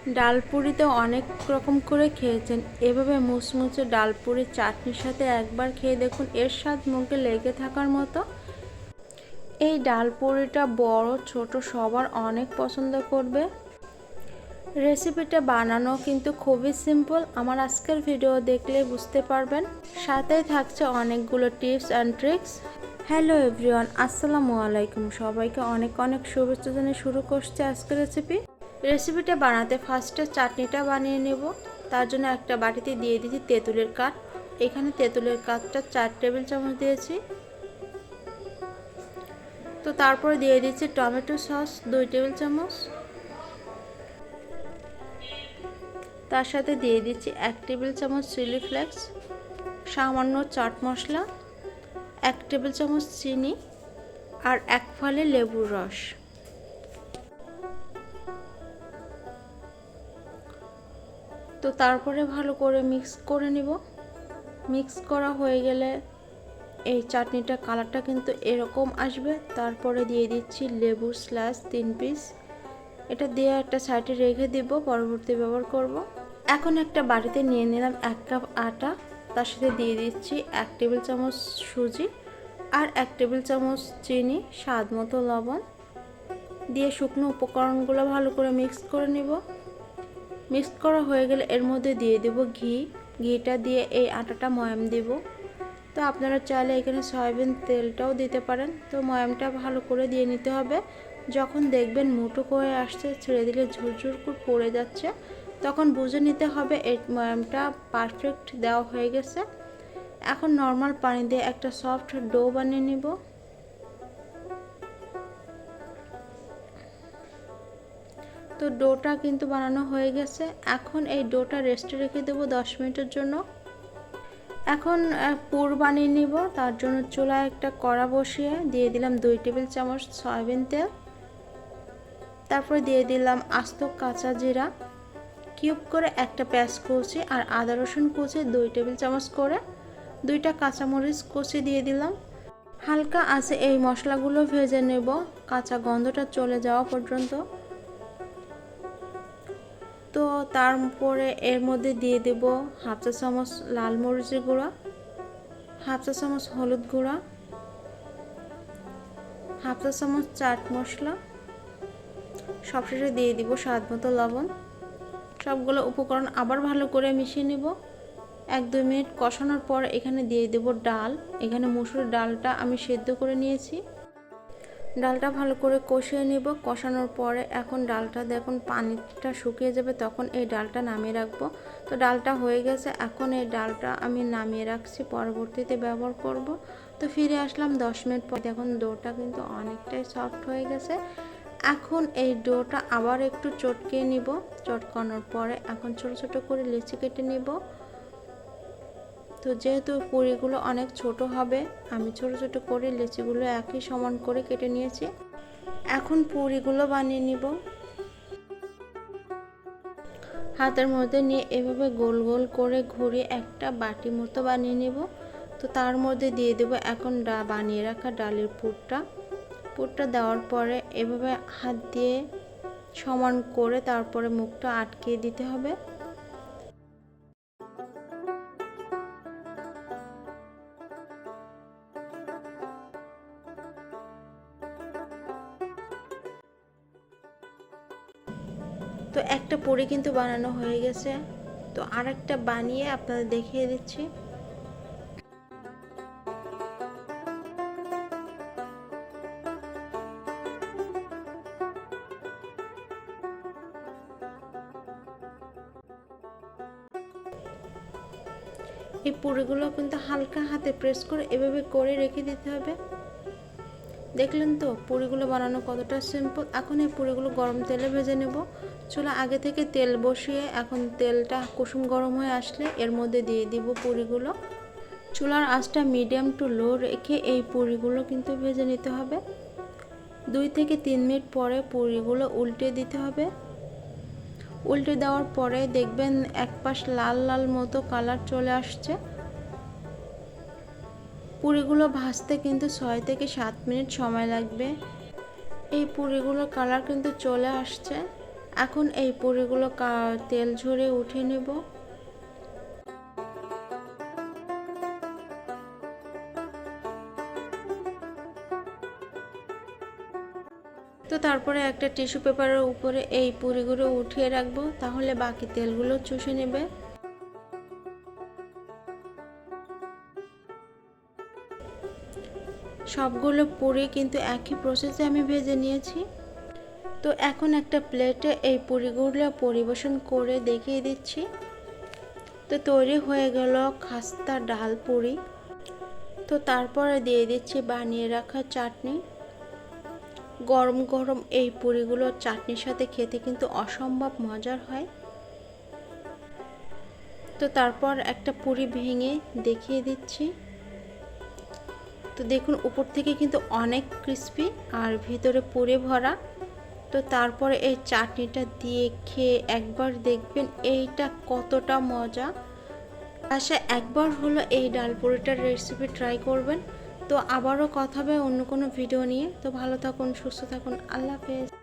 ডালপুরি তো অনেক রকম করে খেয়েছেন, এভাবে মুচমুচে ডালপুরি চাটনির সাথে একবার খেয়ে দেখুন, এর স্বাদ মুখে লেগে থাকার মতো। এই ডালপুরিটা বড় ছোট সবার অনেক পছন্দ করবে। রেসিপিটা বানানো কিন্তু খুবই সিম্পল, আমার আজকের ভিডিও দেখলে বুঝতে পারবেন। সাথে থাকছে অনেকগুলো tips and tricks. Hello everyone, আসসালামু আলাইকুম। সবাইকে অনেক অনেক শুভেচ্ছা জানিয়ে শুরু করছে আজকের রেসিপিটা বানাতে ফার্স্টে চাটনিটা বানিয়ে নেব। তার জন্য একটা বাটিতে দিয়ে দিয়েছি তেঁতুলের কাঠ। এখানে তেঁতুলের কাঠটা 4 টেবিল চামচ দিয়েছি। তো তারপরে দিয়ে দিচ্ছি টমেটো সস 2 টেবিল চামচ। তার সাথে দিয়ে দিচ্ছি 1 টেবিল চামচ চিলি ফ্লেক্স, সামান্য চাট মশলা, 1 টেবিল চামচ চিনি আর 1 ফালি লেবুর রস। তো তারপরে ভালো করে মিক্স করে নিব। মিক্স করা হয়ে গেলে এই চাটনিটা কালারটা কিন্তু এরকম আসবে। তারপরে দিয়ে দিচ্ছি লেবুর স্লাইস 3 পিস। এটা দিয়ে একটা সাইডে রেখে দিব, পরবর্তী ব্যবহার করব। এখন একটা বাটিতে নিয়ে নিলাম 1 কাপ আটা। তার সাথে দিয়ে দিচ্ছি 1 টেবিল চামচ সুজি আর 1 টেবিল চামচ চিনি, স্বাদ মতো লবণ দিয়ে শুকনো উপকরণগুলো ভালো করে মিক্স করে নিব। মিক্স করা হয়ে গেলে এর মধ্যে দিয়ে দেব ঘি। ঘিটা দিয়ে এই আটাটা ময়াম দেব। তো আপনারা চাইলে এখানে সয়াবিন তেলটাও দিতে পারেন। তো ময়ামটা ভালো করে দিয়ে নিতে হবে। যখন দেখবেন মুঠো করে আসছে, ছেড়ে দিলে ঝুরঝুর করে পড়ে যাচ্ছে, তখন বুঝে নিতে হবে এই ময়ামটা পারফেক্ট দেওয়া হয়ে গেছে। এখন নর্মাল পানি দিয়ে একটা সফট ডো বানিয়ে নিব। তো ডোটা কিন্তু বানানো হয়ে গেছে। এখন এই ডোটা রেস্টে রেখে দেবো 10 মিনিটের জন্য। এখন পুর বানিয়ে নিব। তার জন্য চুলায় একটা কড়া বসিয়ে দিয়ে দিলাম 2 টেবিল চামচ সয়াবিন তেল। তারপরে দিয়ে দিলাম আস্ত কাঁচা জিরা কিউব করে, একটা পেঁয়াজ কুচি আর আদা রসুন কুচি 2 টেবিল চামচ করে, 2টা কাঁচামরিচ কুচি দিয়ে দিলাম। হালকা আছে এই মশলাগুলো ভেজে নেব কাঁচা গন্ধটা চলে যাওয়া পর্যন্ত। তো তারপরে এর মধ্যে দিয়ে দেব হাফ চা চামচ লাল মরিচের গুঁড়া, হাফ চা চামচ হলুদ গুঁড়া, হাফ চা চামচ চাট মশলা, সবশেষে দিয়ে দিব স্বাদ মতো লবণ। সবগুলো উপকরণ আবার ভালো করে মিশিয়ে নিব। 1-2 মিনিট কষানোর পর এখানে দিয়ে দেব ডাল। এখানে মসুর ডালটা আমি সেদ্ধ করে নিয়েছি। ডালটা ভালো করে কষিয়ে নেব। কষানোর পরে এখন ডালটা দেখুন পানিটা শুকিয়ে যাবে, তখন এই ডালটা নামিয়ে রাখবো। তো ডালটা হয়ে গেছে, এখন এই ডালটা আমি নামিয়ে রাখছি, পরবর্তীতে ব্যবহার করব। তো ফিরে আসলাম 10 মিনিট পর। দেখুন ডোটা কিন্তু অনেকটাই সফট হয়ে গেছে। এখন এই ডোটা আবার একটু চটকিয়ে নিব। চটকানোর পরে এখন ছোট ছোট করে লিচি কেটে নিব। তো যেহেতু পুরিগুলো অনেক ছোট হবে, আমি ছোট ছোট করে লিচিগুলো একই সমান করে কেটে নিয়েছি। এখন পুরিগুলো বানিয়ে নিব। হাতের মধ্যে নিয়ে এভাবে গোল গোল করে ঘুরিয়ে একটা বাটি মতো বানিয়ে নেব। তো তার মধ্যে দিয়ে দেব এখন বানিয়ে রাখা ডালের পুরটা দেওয়ার পরে এভাবে হাত দিয়ে সমান করে তারপরে মুখটা আটকে দিতে হবে। তো একটা পুরি কিন্তু বানানো হয়ে গেছে। তো আরেকটা বানিয়ে আপনাদের দেখিয়ে দিচ্ছি। এই পুরিগুলো কিন্তু হালকা হাতে প্রেস করে এভাবে করে রেখে দিতে হবে। দেখলেন তো পুরিগুলো বানানো কতটা সিম্পল। এখন এই পুরিগুলো গরম তেলে ভেজে নেব। চুলা আগে থেকে তেল বসিয়ে এখন তেলটা কুসুম গরম হয়ে আসলে এর মধ্যে দিয়ে দিব পুরিগুলো। চুলার আঁচটা মিডিয়াম টু লো রেখে এই পুরিগুলো কিন্তু ভেজে নিতে হবে। 2 থেকে 3 মিনিট পরে পুরিগুলো উল্টে দিতে হবে। উল্টে দেওয়ার পরে দেখবেন এক পাশ লাল লাল মতো কালার চলে আসছে। পুরিগুলো ভাজতে কিন্তু 6 থেকে 7 মিনিট সময় লাগবে। এই পুরিগুলোর কালার কিন্তু চলে আসছে। এখন এই পুরিগুলো তেল ঝরে উঠে নেব। তো তারপরে একটা টিস্যু পেপারের উপরে এই পুরিগুলো উঠিয়ে রাখবো, তাহলে বাকি তেলগুলো চুষে নেবে। সবগুলো পুরি কিন্তু একই প্রসেসে আমি ভেজে নিয়েছি। তো এখন একটা প্লেটে এই পুরিগুলো পরিবেশন করে দেখিয়ে দিচ্ছি। তো তৈরি হয়ে গেল খাস্তা ডাল পুরি। তো তারপরে দিয়ে দিচ্ছি বানিয়ে রাখা চাটনি। গরম গরম এই পুরিগুলো চাটনির সাথে খেতে কিন্তু অসম্ভব মজার হয়। তো তারপর একটা পুরি ভেঙে দেখিয়ে দিচ্ছি। তো দেখুন উপর থেকে কিন্তু অনেক ক্রিস্পি আর ভিতরে পুরে ভরা। তো তারপরে এই চাটনিটা দিয়ে খেয়ে একবার দেখবেন এইটা কতটা মজা। বাসায় একবার হলো এই ডাল পুরিটার রেসিপি ট্রাই করবেন। তো আবারও কথা হবে অন্য কোনো ভিডিও নিয়ে। তো ভালো থাকুন, সুস্থ থাকুন, আল্লাহ হাফেজ।